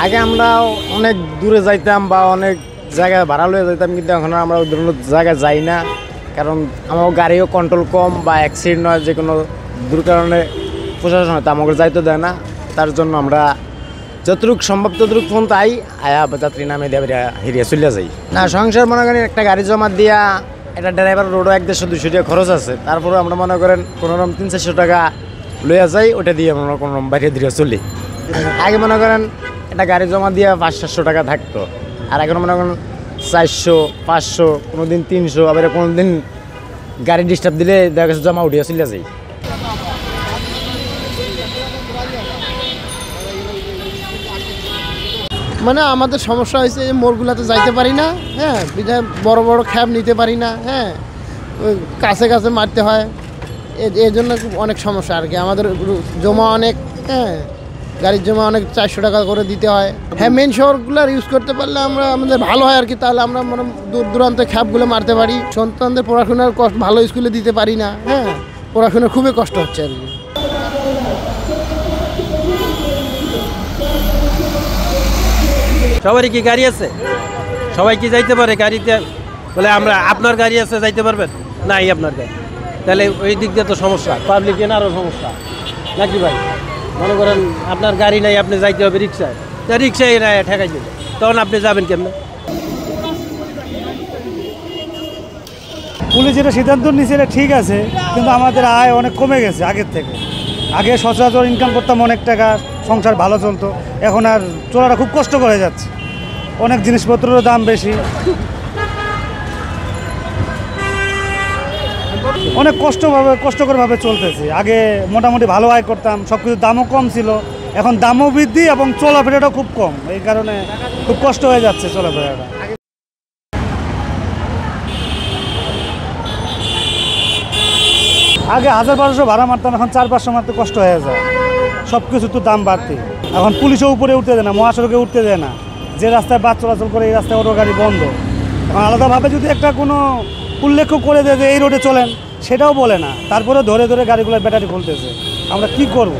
আগে আমরা অনেক দূরে যাইতাম বা অনেক জায়গায় ভাড়া লয়ে যাইতাম, কিন্তু এখন আমরা ওই ধরনের জায়গায় যাই না, কারণ আমার গাড়িও কন্ট্রোল কম বা অ্যাক্সিডেন্ট নয়, যে কোনো দুর্কারণে প্রশাসন হয়তো আমাকে যাইতে দেয় না। তার জন্য আমরা যতটুকু সম্ভব ততটুকু ফোন তাই আয়া যাত্রী নামে দিয়ে হিরিয়ে চলে যাই না। সংসার মনে করেন একটা গাড়ি জমা দিয়া একটা ড্রাইভার রোডও 100-200 টাকা খরচ আছে, তারপরে আমরা মনে করেন কোনোরকম 300-400 টাকা লইয়া যাই, ওটা দিয়ে আমরা কোনোরকম বাইরে দিয়ে চলি। আগে মনে করেন একটা গাড়ি জমা দিয়ে 500-700 টাকা থাকতো, আর এখন মনে করেন 400-500, কোনো দিন 300, আবার কোনো দিন গাড়ি ডিস্টার্ব দিলে দেখা গেছে জমা উঠিয়ে চলে যাই। মানে আমাদের সমস্যা হয়েছে মোড়গুলাতে যাইতে পারি না, হ্যাঁ, বড় বড় খ্যাপ নিতে পারি না, হ্যাঁ, কাছে কাছে মারতে হয়, এই জন্য অনেক সমস্যা আর কি। আমাদের জমা অনেক, হ্যাঁ, গাড়ির জমা অনেক 400 টাকা করে দিতে হয়। হ্যাঁ, মেন শহরগুলোর ইউজ করতে পারলে আমাদের ভালো হয় আর কি, তাহলে আমরা মানে দূর দূরান্তে খ্যাপগুলো মারতে পারি। সন্তানদের পড়াশোনার কষ্ট, ভালো স্কুলে দিতে পারি না, হ্যাঁ, পড়াশোনার খুবই কষ্ট হচ্ছে আর কি। সবারই কি গাড়ি আছে? সবাই কি যাইতে পারে গাড়িতে? বলে আমরা আপনার গাড়ি আছে, যাইতে পারবেন? নাই আপনার গাড়ি, তাহলে ওই দিক দিয়ে তো সমস্যা, পাবলিক এর আরও সমস্যা নাকি ভাই? মনে করেন আপনার গাড়ি নাই, আপনি যাইতে হবে রিক্সায়, রিক্সায় ঠেকাই দেবে, তখন আপনি যাবেন কেমনে? পুলিশ যেটা সিদ্ধান্ত নিয়েছে এটা ঠিক আছে, কিন্তু আমাদের আয় অনেক কমে গেছে আগের থেকে। আগে সচরাচর ইনকাম করতাম অনেক টাকা, সংসার ভালো চলতো, এখন আর চলাটা খুব কষ্ট করে যাচ্ছে, অনেক জিনিসপত্রেরও দাম বেশি, অনেক কষ্টকরভাবে চলতেছে। আগে মোটামুটি ভালো আয় করতাম, সব কিছুর দামও কম ছিল, এখন দামও বৃদ্ধি এবং চলাফেরাটাও খুব কম, এই কারণে খুব কষ্ট হয়ে যাচ্ছে চলাফেরাটা। আগে 1000-1200 ভাড়া মারতাম, এখন 400-500 মারতে কষ্ট হয়ে যায়, সব কিছু তো দাম বাড়তি। এখন পুলিশও উপরে উঠতে দেয় না, মহাসড়কে উঠতে দেয় না, যে রাস্তায় বাস চলাচল করে এই রাস্তায় অটো গাড়ি বন্ধ। এখন আলাদাভাবে যদি একটা কোনো উল্লেখ করে দেয় যে এই রোডে চলেন, সেটাও বলে না, তারপরে ধরে ধরে গাড়িগুলোর ব্যাটারি খুলতেছে। আমরা কি করব?